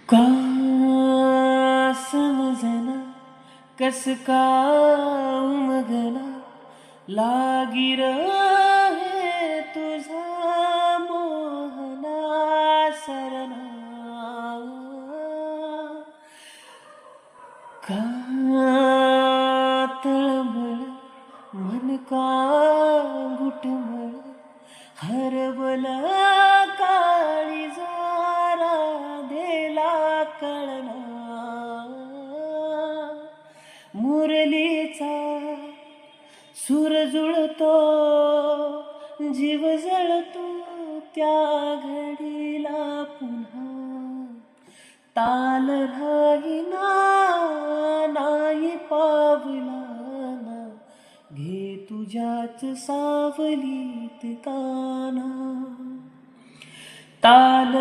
का समजना कस का उमगना लागी रहे तुझा मोहना सरना का तळमळ मन का घुटमळ हरवला काळी जारा देला कळना मुरलीचा सूर जुळतो जीव जळतो त्या घडीला पुन्हा ताल राहीना नाही पावलाना घे तुझ्याच सावलीत काना ताल